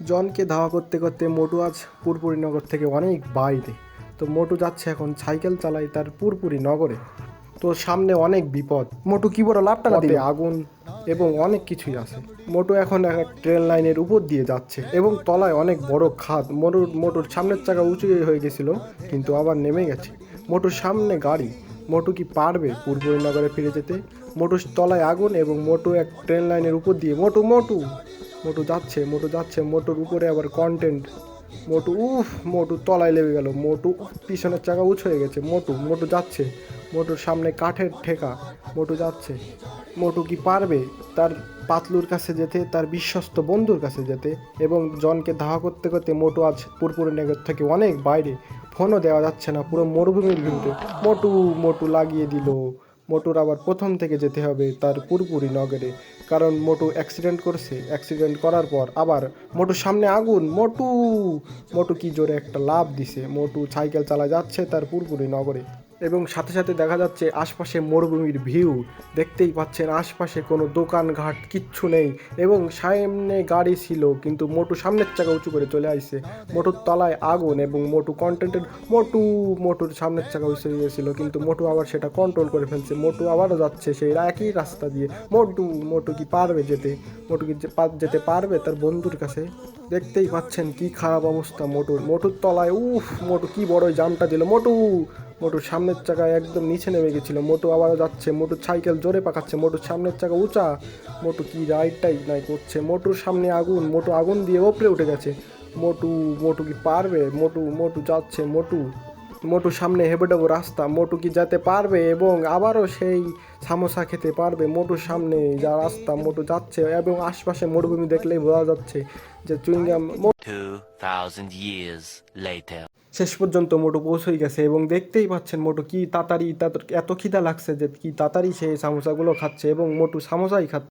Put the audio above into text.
জনকে ধাওয়া করতে করতে মোটু আজ পুরপুরি নগর থেকে অনেক বাইরে। তো মোটু যাচ্ছে এখন সাইকেল চালায় তার পুরপুরি নগরে। তো সামনে অনেক বিপদ, মোটু কি বড় লাভ টাকা দিল। পথে আগুন এবং অনেক কিছুই আছে। মোটু এখন এক ট্রেন লাইনের উপর দিয়ে যাচ্ছে এবং তলায় অনেক বড় খাদ। মোটুর সামনের চাকা উঁচু হয়ে গেছিল, কিন্তু আবার নেমে গেছে। মোটুর সামনে গাড়ি। মোটু কি পারবে পুরপুরি নগরে ফিরে যেতে? মোটুর তলায় আগুন এবং মোটু এক ট্রেন লাইনের উপর দিয়ে। মোটু মোটু মোটু যাচ্ছে, মোটু যাচ্ছে, মোটুর উপরে আবার কন্টেন্ট। মোটু মোটু তলায় লেগে গেল। মোটু পিছনের চাকা উঁচু হয়ে গেছে। মোটু মোটু যাচ্ছে, মোটুর সামনে কাঠের ঠেকা। মোটু যাচ্ছে। মোটু কি পারবে তার পাতলুর কাছে যেতে, তার বিশ্বস্ত বন্ধুর কাছে যেতে? এবং জনকে ধাওয়া করতে করতে মোটু আজ পুরপুরি নগর থেকে অনেক বাইরে। ফোনও দেওয়া যাচ্ছে না, পুরো মরুভূমির ভিতরে। মোটু মোটু লাগিয়ে দিল। মোটুর আবার প্রথম থেকে যেতে হবে তার পুরপুরি নগরে, কারণ মোটু অ্যাক্সিডেন্ট করছে। অ্যাক্সিডেন্ট করার পর আবার মোটুর সামনে আগুন। মোটু মোটু কি জোরে একটা লাফ দিছে। মোটু সাইকেল চালা যাচ্ছে তার পুরপুরি নগরে, এবং সাথে সাথে দেখা যাচ্ছে আশপাশে মরুভূমির ভিউ। দেখতেই পাচ্ছেন আশপাশে কোনো দোকানঘাট কিচ্ছু নেই, এবং সামনে গাড়ি ছিল কিন্তু মোটু সামনের চাকা উঁচু করে চলে আসছে। মোটুর তলায় আগুন এবং মোটু কন্টেন্টেড। মোটুর সামনের চাকা উঁচু হয়ে গেছিল, কিন্তু মোটু আবার সেটা কন্ট্রোল করে ফেলছে। মোটু আবারও যাচ্ছে সেই একই রাস্তা দিয়ে। মোটু মোটু কি পারবে যেতে? মোটু কি যেতে পারবে তার বন্ধুর কাছে? দেখতেই পাচ্ছেন কি খারাপ অবস্থা মোটুর তলায়। মোটু কি বড় জামটা দিল। মোটুর সামনের চাকায় একদম নিচে নেমে গেছিল। মোটু আবারও যাচ্ছে, মোটুর সাইকেল জোরে পাকাচ্ছে, মোটুর সামনের চাকা উঁচা। মোটু কি রাইডটাই নাই করছে। মোটুর সামনে আগুন, মোটু আগুন দিয়ে ওপরে উঠে গেছে। মোটু মোটু কি পারবে? মোটু যাচ্ছে। মোটুর সামনে হেবেডেবো রাস্তা। মোটু কি যেতে পারবে এবং আবারও সেই সামোসা খেতে পারবে? মোটুর সামনে যা রাস্তা, মোটু যাচ্ছে, এবং আশপাশে মরুভূমি দেখলেই বোঝা যাচ্ছে যে চুইংগাম। 2000 years later. শেষ পর্যন্ত মোটু পৌঁছেই গেছে, এবং দেখতেই পাচ্ছেন মোটু কি তাড়াতাড়ি, এত খিদা লাগছে যে কি তাড়াতাড়ি সেই সামোসাগুলো খাচ্ছে, এবং মোটু সামোসাই খাচ্ছে।